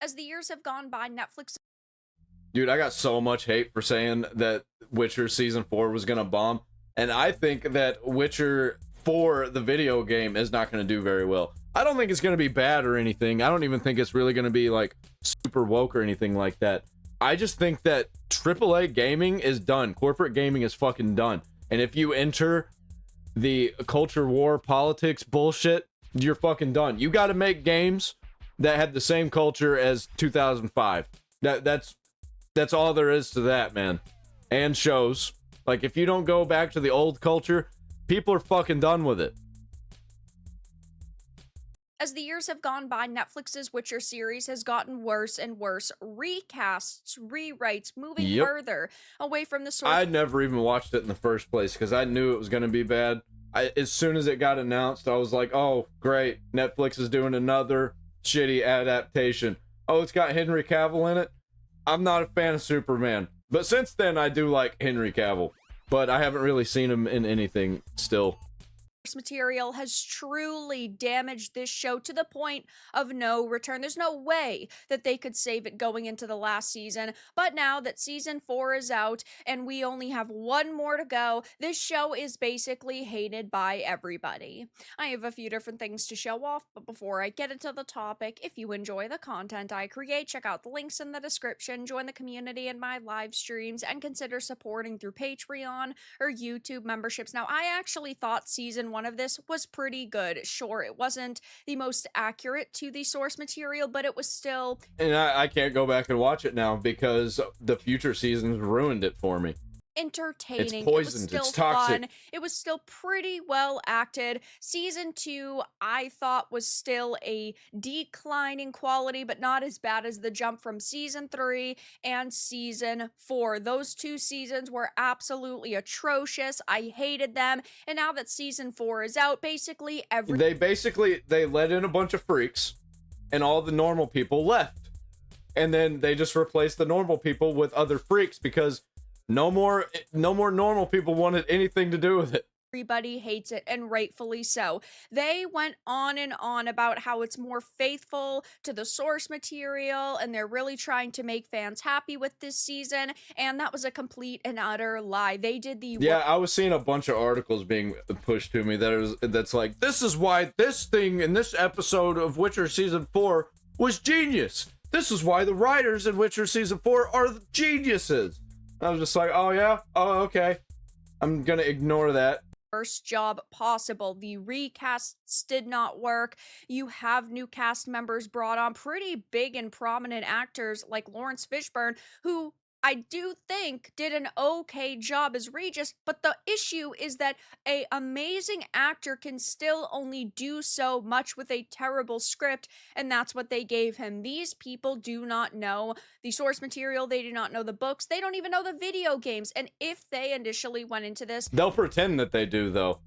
As the years have gone by, Netflix. Dude, I got so much hate for saying that Witcher Season 4 was gonna bomb. And I think that Witcher 4, the video game, is not gonna do very well. I don't think it's gonna be bad or anything. I don't even think it's really gonna be, like, super woke or anything like that. I just think that AAA gaming is done. Corporate gaming is fucking done. And if you enter the culture war politics bullshit, you're fucking done. You gotta make games that had the same culture as 2005. That's all there is to that, man. And shows. Like, if you don't go back to the old culture, people are fucking done with it. As the years have gone by, Netflix's Witcher series has gotten worse and worse. Recasts, rewrites, moving further away from the source. I never even watched it in the first place because I knew it was going to be bad. As soon as it got announced, I was like, oh, great. Netflix is doing another shitty adaptation. Oh, it's got Henry Cavill in it? I'm not a fan of Superman. But since then, I do like Henry Cavill. But I haven't really seen him in anything still. Material has truly damaged this show to the point of no return. There's no way that they could save it going into the last season, but now that season 4 is out and we only have one more to go, this show is basically hated by everybody. I have a few different things to show off, but before I get into the topic, if you enjoy the content I create, check out the links in the description, join the community in my live streams, and consider supporting through Patreon or YouTube memberships. Now, I actually thought season 1 of this was pretty good. Sure, it wasn't the most accurate to the source material, but it was still... And I can't go back and watch it now because the future seasons ruined it for me. Entertaining. It's poisoned. It was still it's toxic. fun. It was still pretty well acted. Season 2, I thought, was still a decline in quality, but not as bad as the jump from season 3 and season 4. Those two seasons were absolutely atrocious. I hated them. And now that season 4 is out, basically they let in a bunch of freaks and all the normal people left. And then they just replaced the normal people with other freaks because no more normal people wanted anything to do with it. Everybody hates it, and rightfully so. They went on and on about how it's more faithful to the source material, and they're really trying to make fans happy with this season, and that was a complete and utter lie. They did the... Yeah, I was seeing a bunch of articles being pushed to me that's like, this is why this thing in this episode of Witcher Season 4 was genius. This is why the writers in Witcher Season 4 are geniuses. I was just like, oh yeah? Oh, okay. I'm gonna ignore that. Worst job possible. The recasts did not work. You have new cast members brought on, pretty big and prominent actors like Lawrence Fishburne, who I do think did an okay job as Regis, but the issue is that an amazing actor can still only do so much with a terrible script, and that's what they gave him. These people do not know the source material, they do not know the books, they don't even know the video games, and if they initially went into this... They'll pretend that they do, though.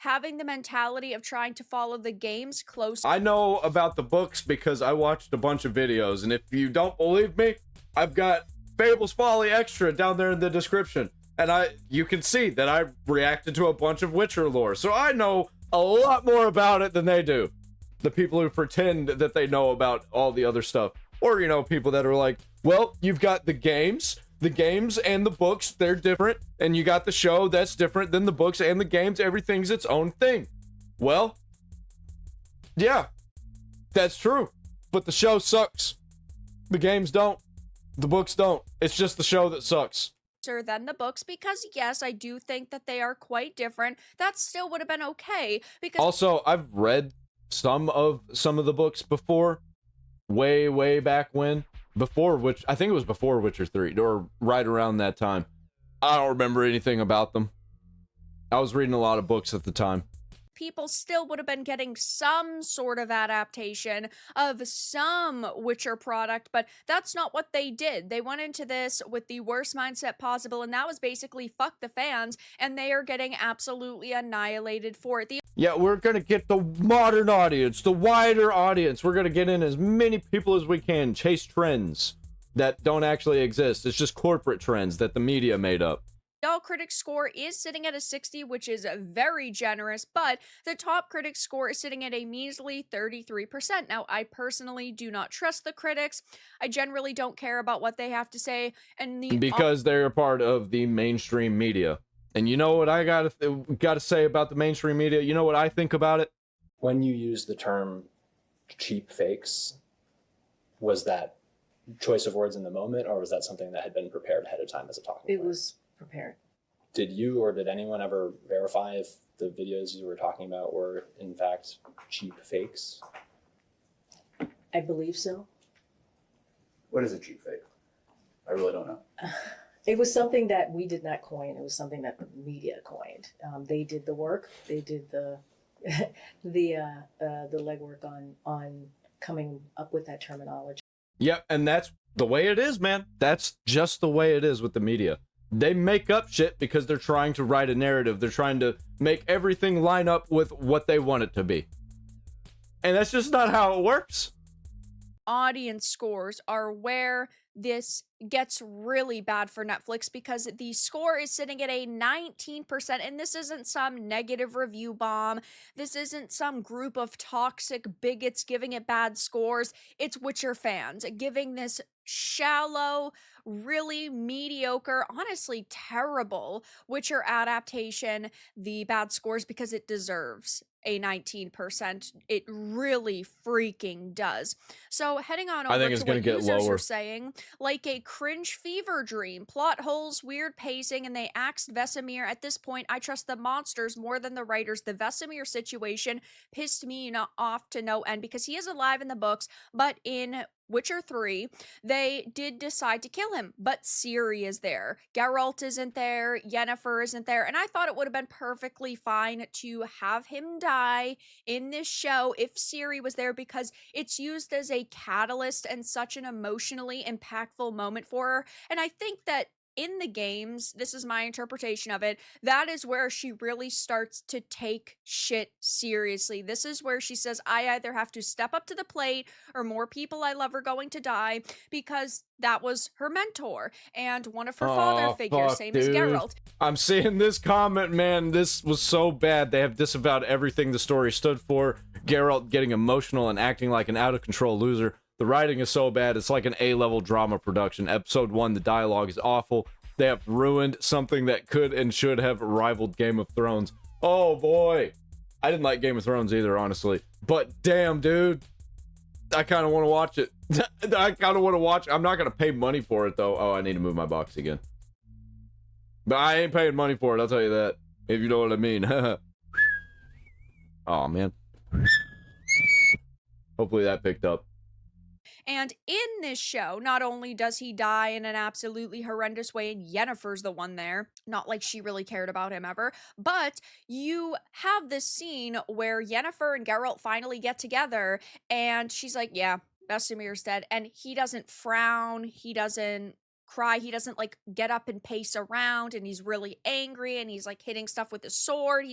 Having the mentality of trying to follow the games close... I know about the books because I watched a bunch of videos, and if you don't believe me, I've got Fable's Folly Extra down there in the description, and you can see that I reacted to a bunch of Witcher lore, so I know a lot more about it than they do. The people who pretend that they know about all the other stuff, or, you know, people that are like, well, you've got the games and the books, they're different, and you got the show that's different than the books and the games, everything's its own thing. Well, yeah, that's true, but the show sucks. The games don't. The books don't. It's just the show that sucks. Than the books, because yes, I do think that they are quite different. That still would have been okay, because also I've read some of the books before, way back when, I think it was before Witcher 3 or right around that time. I don't remember anything about them. I was reading a lot of books at the time. People still would have been getting some sort of adaptation of some Witcher product, but that's not what they did. They went into this with the worst mindset possible, and that was basically fuck the fans, and they are getting absolutely annihilated for it. Yeah, we're gonna get the modern audience, the wider audience. We're gonna get in as many people as we can, chase trends that don't actually exist. It's just corporate trends that the media made up. All critic score is sitting at a 60, which is very generous, but the top critic score is sitting at a measly 33%. Now, I personally do not trust the critics. I generally don't care about what they have to say, and because they're a part of the mainstream media. And you know what I gotta say about the mainstream media? You know what I think about it? When you use the term cheap fakes, was that choice of words in the moment, or was that something that had been prepared ahead of time as a talking point? It was prepared. Did you or did anyone ever verify if the videos you were talking about were in fact cheap fakes? I believe so. What is a cheap fake? I really don't know. It was something that we did not coin. It was something that the media coined. They did the work. They did the legwork on coming up with that terminology. Yep, and that's the way it is, man. That's just the way it is with the media. They make up shit because they're trying to write a narrative. They're trying to make everything line up with what they want it to be. And that's just not how it works. Audience scores are where this gets really bad for Netflix, because the score is sitting at a 19%, and this isn't some negative review bomb. This isn't some group of toxic bigots giving it bad scores. It's Witcher fans giving this shallow, really mediocre, honestly terrible Witcher adaptation the bad scores because it deserves a 19%. It really freaking does. So heading on over think it's to gonna what get users lower. are saying, like a cringe fever dream, plot holes, weird pacing, and they axed Vesemir. At this point, I trust the monsters more than the writers. The Vesemir situation pissed me off to no end because he is alive in the books, but in Witcher 3, they did decide to kill him, but Ciri is there. Geralt isn't there, Yennefer isn't there, and I thought it would have been perfectly fine to have him die in this show if Ciri was there, because it's used as a catalyst and such an emotionally impactful moment for her. And I think that in the games, this is my interpretation of it, that is where she really starts to take shit seriously. This is where she says, I either have to step up to the plate or more people I love are going to die, because that was her mentor and one of her father figures, same as Geralt. I'm seeing this comment, man. This was so bad. They have disavowed everything the story stood for. Geralt getting emotional and acting like an out-of-control loser. The writing is so bad, it's like an A-level drama production. Episode 1, the dialogue is awful. They have ruined something that could and should have rivaled Game of Thrones. Oh boy. I didn't like Game of Thrones either, honestly. But damn, dude. I kind of want to watch it. I'm not going to pay money for it, though. Oh, I need to move my box again. But I ain't paying money for it, I'll tell you that. If you know what I mean. Oh, man. Hopefully that picked up. And in this show, not only does he die in an absolutely horrendous way, and Yennefer's the one there, not like she really cared about him ever, but you have this scene where Yennefer and Geralt finally get together, and she's like, yeah, Vesemir's dead, and he doesn't frown, he doesn't cry, he doesn't like get up and pace around, and he's really angry, and he's like hitting stuff with his sword.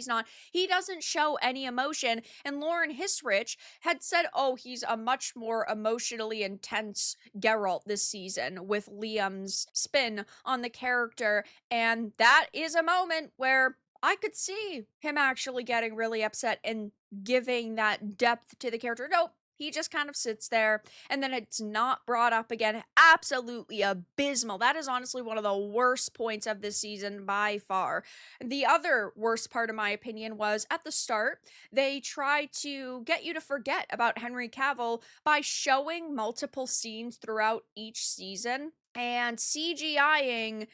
He doesn't show any emotion. And Lauren Hisrich had said, oh, he's a much more emotionally intense Geralt this season with Liam's spin on the character, and that is a moment where I could see him actually getting really upset and giving that depth to the character. Nope. He just kind of sits there, and then it's not brought up again. Absolutely abysmal. That is honestly one of the worst points of this season by far. The other worst part, in my opinion, was at the start, they tried to get you to forget about Henry Cavill by showing multiple scenes throughout each season and CGIing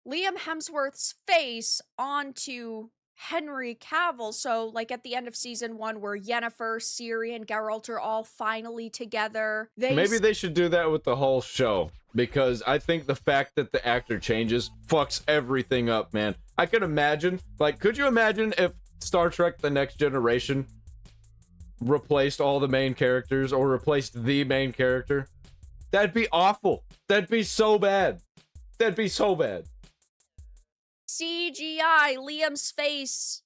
Liam Hemsworth's face onto Henry Cavill. So, like at the end of season 1, where Yennefer, Ciri, and Geralt are all finally together. Maybe they should do that with the whole show, because I think the fact that the actor changes fucks everything up, man. I could imagine, like, could you imagine if Star Trek The Next Generation replaced all the main characters, or replaced the main character? That'd be awful. That'd be so bad. That'd be so bad. CGI Liam's face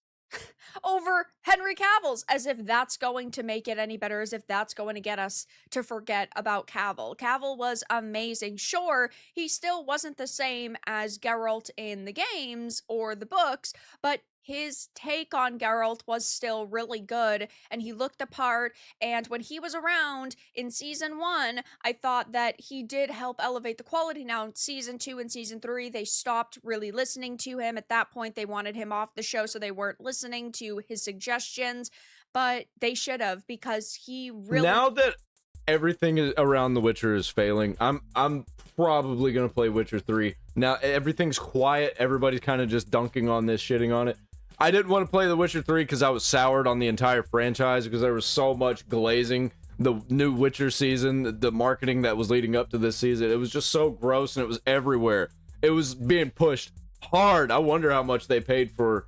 over Henry Cavill's, as if that's going to make it any better, as if that's going to get us to forget about Cavill. Cavill was amazing. Sure, he still wasn't the same as Geralt in the games or the books, but his take on Geralt was still really good, and he looked the part. And when he was around in season 1, I thought that he did help elevate the quality. Now, in season 2 and season 3, they stopped really listening to him. At that point, they wanted him off the show, so they weren't listening to his suggestions, but they should have, because he really. Now that everything around The Witcher is failing, I'm probably gonna play Witcher 3. Now everything's quiet, everybody's kind of just dunking on this, shitting on it. I didn't want to play The Witcher 3 because I was soured on the entire franchise because there was so much glazing the new Witcher season, the marketing that was leading up to this season. It was just so gross and it was everywhere. It was being pushed hard. I wonder how much they paid for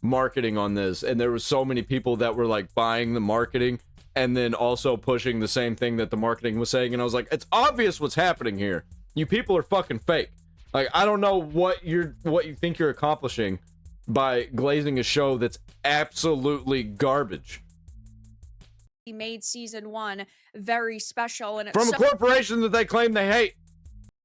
marketing on this, and there was so many people that were like buying the marketing and then also pushing the same thing that the marketing was saying, and I was like, it's obvious what's happening here. You people are fucking fake. Like, I don't know what you think you're accomplishing by glazing a show that's absolutely garbage. He made season 1 very special, and it's From a corporation that they claim they hate.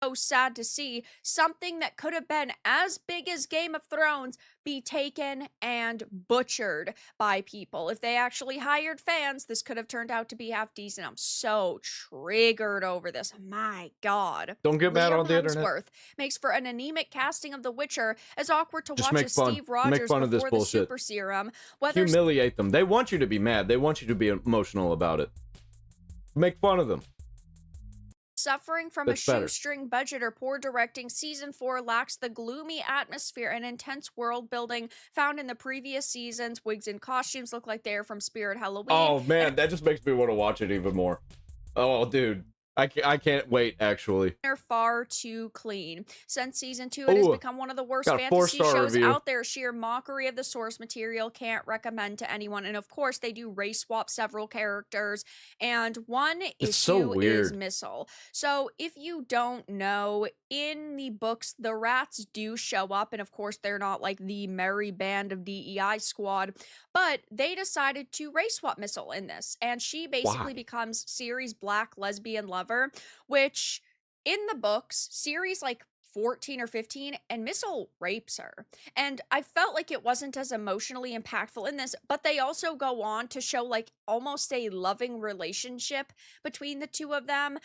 so sad to see something that could have been as big as Game of Thrones be taken and butchered by people. If they actually hired fans, this could have turned out to be half decent. I'm so triggered over this. My God. Don't get mad Liam on the internet. Hemsworth makes for an anemic casting of The Witcher, as awkward to Just watch make as fun. Steve Make Rogers fun of this before the bullshit. super serum. Whether Humiliate them. They want you to be mad. They want you to be emotional about it. Make fun of them. suffering from That's a better. shoestring budget or poor directing, season 4 lacks the gloomy atmosphere and intense world building found in the previous seasons. Wigs and costumes look like they're from Spirit Halloween. Oh man, that just makes me want to watch it even more. Oh dude, I can't wait actually. They're far too clean. Since season 2, it has Ooh, become one of the worst got a fantasy 4-star shows review. out there. Sheer mockery of the source material, can't recommend to anyone. And of course, they do race swap several characters, and one It's so issue is weird. Missile. So if you don't know, in the books, the rats do show up, and of course, they're not like the merry band of DEI squad, but they decided to race swap Missile in this, and she basically Why? becomes Ciri's black lesbian lover, which in the books, Ciri's like 14 or 15, and Missile rapes her. And I felt like it wasn't as emotionally impactful in this, but they also go on to show like almost a loving relationship between the two of them,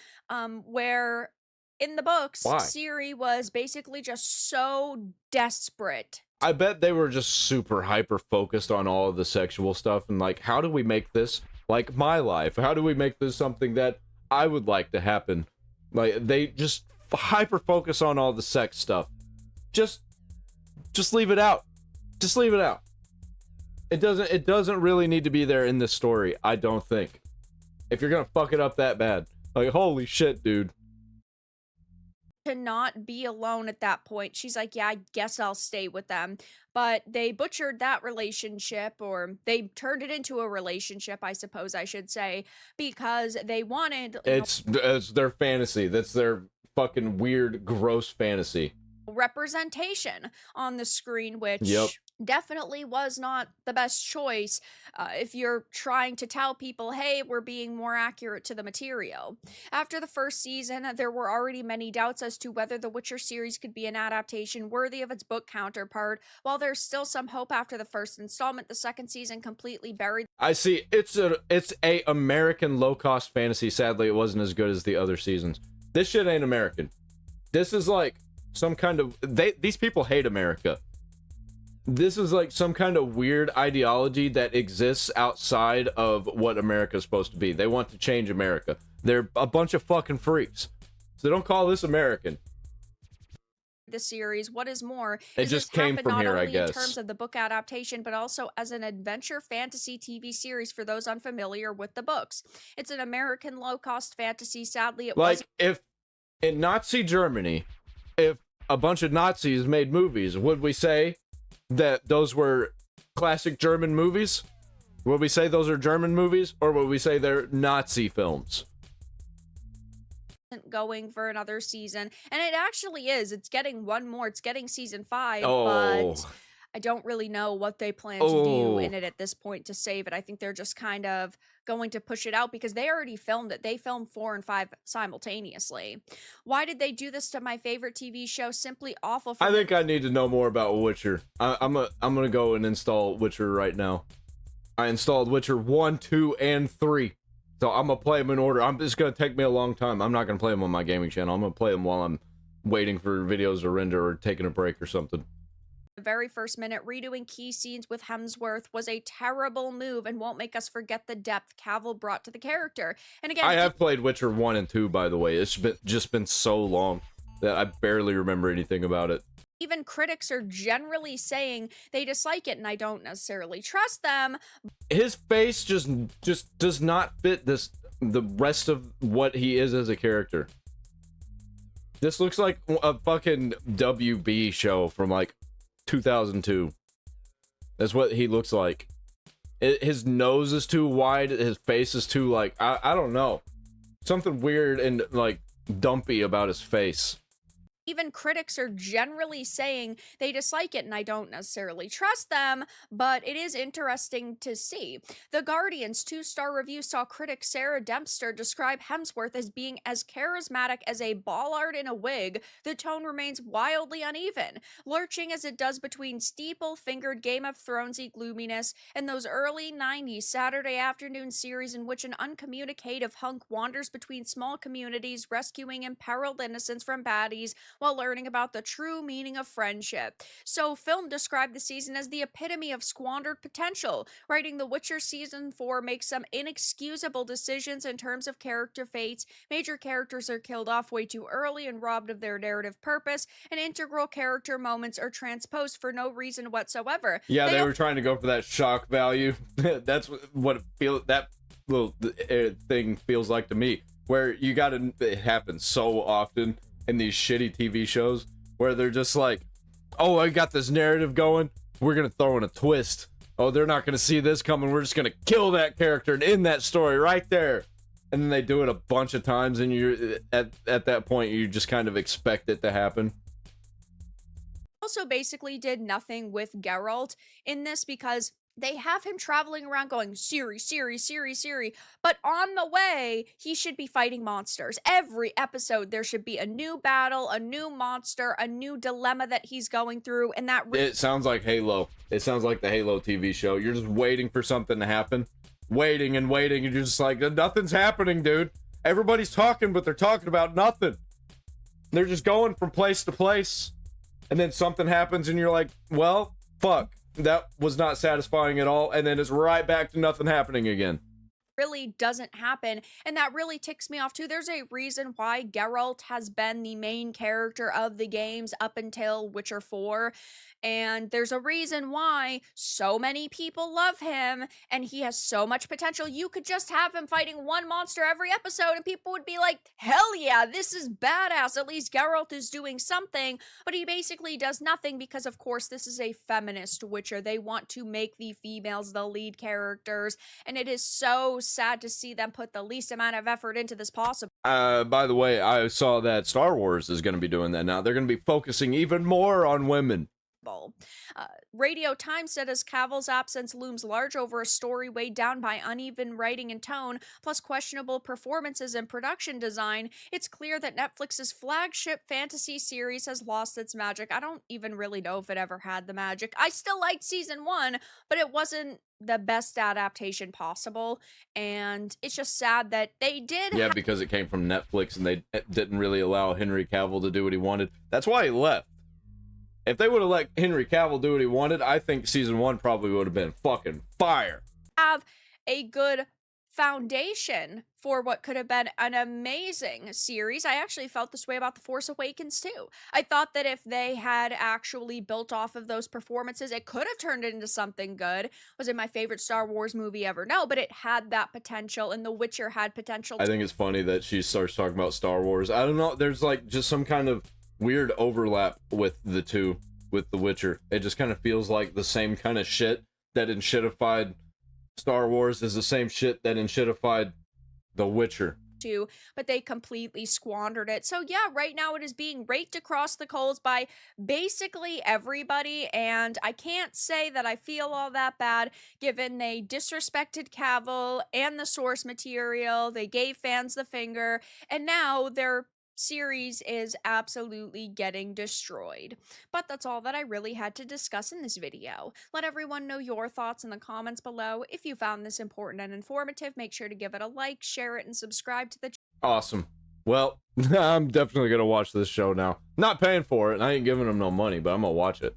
where in the books, Why? Ciri was basically just so desperate. I bet they were just super hyper focused on all of the sexual stuff and like, how do we make this like my life? How do we make this something that I would like to happen? Like, they just hyper focus on all the sex stuff. Just leave it out. Just leave it out. It doesn't really need to be there in this story, I don't think. If you're gonna fuck it up that bad. Like, holy shit, dude. To not be alone at that point. She's like, yeah, I guess I'll stay with them. But they butchered that relationship, or they turned it into a relationship, I suppose I should say, because they wanted It's their fantasy. That's their fucking weird, gross fantasy. representation on the screen, which Yep. definitely was not the best choice if you're trying to tell people, hey, we're being more accurate to the material. After the first season, there were already many doubts as to whether the Witcher series could be an adaptation worthy of its book counterpart. While there's still some hope after the first installment, the second season completely buried I see. It's a American low-cost fantasy. Sadly, it wasn't as good as the other seasons. This shit ain't American. This is like some kind of... These people hate America. This is like some kind of weird ideology that exists outside of what America's supposed to be. They want to change America. They're a bunch of fucking freaks. So don't call this American. the series. What is more, It is just this came happened from not here, I only in guess. terms of the book adaptation, but also as an adventure fantasy TV series for those unfamiliar with the books. It's an American low-cost fantasy. Sadly, it was Like, if in Nazi Germany, if a bunch of Nazis made movies, would we say that those were classic German movies? Would we say those are German movies? Or would we say they're Nazi films? going for another season, and it actually is. It's getting one more. It's getting season 5, Oh, but I don't really know what they plan to do in Oh, it at this point to save it. I think they're just kind of going to push it out because they already filmed it. They filmed 4 and 5 simultaneously. Why did they do this to my favorite TV show? Simply awful I from think I need to know more about Witcher. I'm gonna go and install Witcher right now. I installed Witcher 1, 2, and 3. So I'm gonna play them in order. It's gonna take me a long time. I'm not gonna play them on my gaming channel. I'm gonna play them while I'm waiting for videos to render or taking a break or something. the very first minute. Redoing key scenes with Hemsworth was a terrible move and won't make us forget the depth Cavill brought to the character. And again, I have played Witcher 1 and 2, by the way. It's just been so long that I barely remember anything about it. even critics are generally saying they dislike it, and I don't necessarily trust them. His face just does not fit the rest of what he is as a character. This looks like a fucking WB show from like 2002. That's what he looks like. His nose is too wide, his face is too like I don't know. Something weird and like dumpy about his face. Even critics are generally saying they dislike it, and I don't necessarily trust them, but it is interesting to see. The Guardian's 2-star review saw critic Sarah Dempster describe Hemsworth as being as charismatic as a ballard in a wig. The tone remains wildly uneven, lurching as it does between steeple-fingered Game of Thronesy gloominess and those early 90s Saturday afternoon series in which an uncommunicative hunk wanders between small communities, rescuing imperiled innocents from baddies, while learning about the true meaning of friendship. So, Film described the season as the epitome of squandered potential, writing The Witcher Season 4 makes some inexcusable decisions in terms of character fates. Major characters are killed off way too early and robbed of their narrative purpose, and integral character moments are transposed for no reason whatsoever. Yeah, they were trying to go for that shock value. That's what that little thing feels like to me. Where it happens so often in these shitty TV shows where they're just like, oh, I got this narrative going, we're gonna throw in a twist. Oh, they're not gonna see this coming, we're just gonna kill that character and end that story right there. And then they do it a bunch of times, and you're at that point you just kind of expect it to happen. Also basically did nothing with Geralt in this because they have him traveling around going, Ciri, Ciri, Ciri, Ciri. But on the way, he should be fighting monsters. Every episode, there should be a new battle, a new monster, a new dilemma that he's going through. And that It sounds like Halo. It sounds like the Halo TV show. You're just waiting for something to happen. Waiting and waiting, and you're just like, nothing's happening, dude. Everybody's talking, but they're talking about nothing. They're just going from place to place. And then something happens, and you're like, well, fuck. That was not satisfying at all, and then it's right back to nothing happening again. really doesn't happen, and that really ticks me off too. There's a reason why Geralt has been the main character of the games up until Witcher 4, and there's a reason why so many people love him, and he has so much potential. You could just have him fighting one monster every episode, and people would be like, hell yeah, this is badass. At least Geralt is doing something, but he basically does nothing because, of course, this is a feminist Witcher. They want to make the females the lead characters, and it is so sad to see them put the least amount of effort into this possible. By the way, I saw that Star Wars is going to be doing that now. They're going to be focusing even more on women. Radio Times said as Cavill's absence looms large over a story weighed down by uneven writing and tone, plus questionable performances and production design, it's clear that Netflix's flagship fantasy series has lost its magic. I don't even really know if it ever had the magic. I still liked season 1, but it wasn't the best adaptation possible, and it's just sad that they did. Yeah, because it came from Netflix and they didn't really allow Henry Cavill to do what he wanted. That's why he left. If they would have let Henry Cavill do what he wanted, I think season 1 probably would have been fucking fire. Have a good foundation for what could have been an amazing series. I actually felt this way about The Force Awakens too. I thought that if they had actually built off of those performances, it could have turned into something good. Was it my favorite Star Wars movie ever? No, but it had that potential, and The Witcher had potential. I think it's funny that she starts talking about Star Wars. I don't know, there's like just some kind of weird overlap with the two, with The Witcher. It just kind of feels like the same kind of shit that enshittified Star Wars is the same shit that enshittified The Witcher. to, but they completely squandered it. So yeah, right now it is being raked across the coals by basically everybody, and I can't say that I feel all that bad given they disrespected Cavill and the source material, they gave fans the finger, and now their series is absolutely getting destroyed. But that's all that I really had to discuss in this video. Let everyone know your thoughts in the comments below. If you found this important and informative, make sure to give it a like, share it, and subscribe to the channel. Awesome. Well, I'm definitely gonna watch this show now. Not paying for it, and I ain't giving them no money, but I'm gonna watch it.